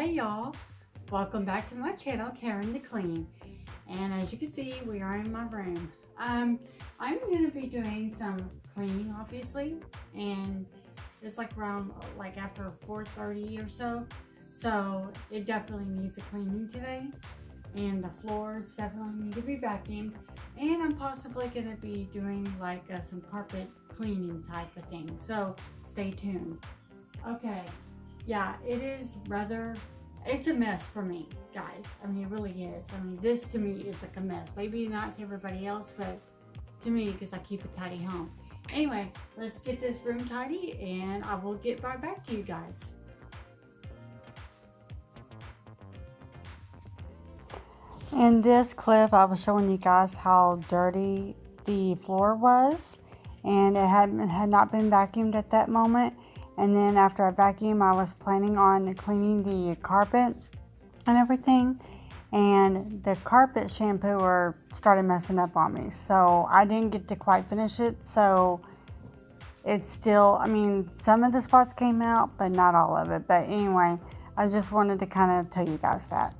Hey y'all, welcome back to my channel, Karen the Clean. And as you can see, we are in my room. I'm going to be doing some cleaning, obviously, and it's like around after 4:30 or so. So it definitely needs a cleaning today, and the floors definitely need to be vacuumed. And I'm possibly going to be doing some carpet cleaning type of thing. So stay tuned. Okay. Yeah, it's a mess for me, guys. I mean, it really is. I mean, this to me is like a mess. Maybe not to everybody else, but to me, because I keep a tidy home. Anyway, let's get this room tidy and I will get right back to you guys. In this clip, I was showing you guys how dirty the floor was, and it had not been vacuumed at that moment. And then after I vacuumed, I was planning on cleaning the carpet and everything, and the carpet shampooer started messing up on me, so I didn't get to quite finish it. So it's still, I mean, some of the spots came out, but not all of it. But anyway, I just wanted to kind of tell you guys that.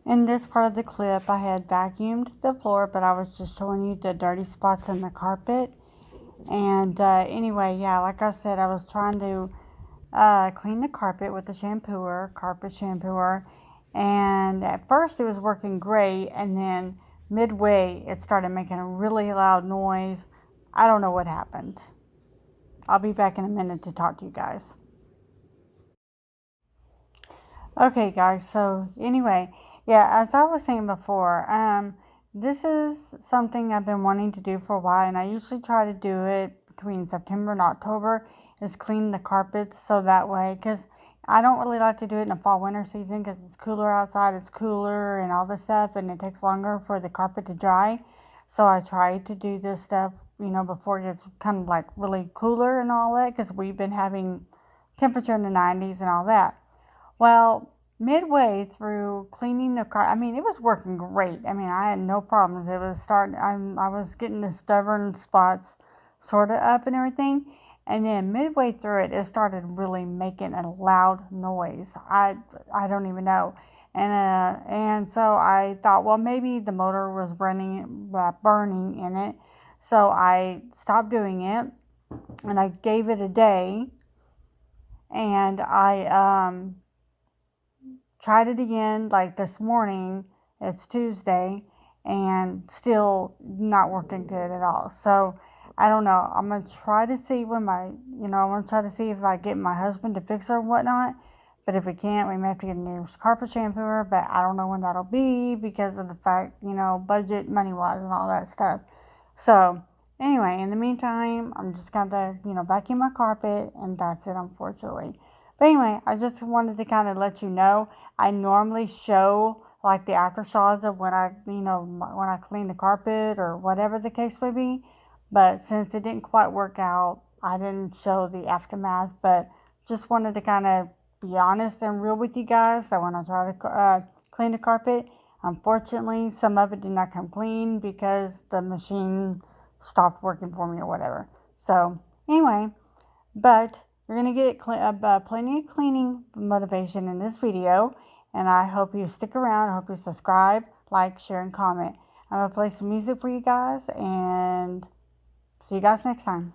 In this part of the clip, I had vacuumed the floor, but I was just showing you the dirty spots in the carpet. And anyway, yeah, like I said, I was trying to clean the carpet with the carpet shampooer. And at first it was working great, and then midway it started making a really loud noise. I don't know what happened. I'll be back in a minute to talk to you guys. Okay, guys, so anyway, yeah, as I was saying before, this is something I've been wanting to do for a while, and I usually try to do it between September and October, is clean the carpets, so that way, because I don't really like to do it in the fall winter season because it's cooler outside, it's cooler and all this stuff, and it takes longer for the carpet to dry. So I try to do this stuff, before it gets kind of like really cooler and all that, because we've been having temperature in the 90s and all that. Well, midway through cleaning the car, it was working great. I had no problems. It was starting, I was getting the stubborn spots sort of up and everything. And then midway through it, it started really making a loud noise. I don't even know. And so I thought, well, maybe the motor was burning in it. So I stopped doing it, and I gave it a day, and I tried it again like this morning. It's Tuesday, and still not working good at all. So I don't know. I'm going to try to see when I want to try to see if I get my husband to fix it or whatnot. But if we can't, we may have to get a new carpet shampooer. But I don't know when that'll be because of the fact, budget, money-wise and all that stuff. So anyway, in the meantime, I'm just going to, vacuum my carpet, and that's it, unfortunately. But anyway, I just wanted to kind of let you know. I normally show like the aftershots of when I clean the carpet or whatever the case may be. But since it didn't quite work out, I didn't show the aftermath. But just wanted to kind of be honest and real with you guys that when I try to clean the carpet, unfortunately, some of it did not come clean because the machine stopped working for me or whatever. So anyway, but you're going to get plenty of cleaning motivation in this video. And I hope you stick around. I hope you subscribe, like, share, and comment. I'm going to play some music for you guys. And see you guys next time.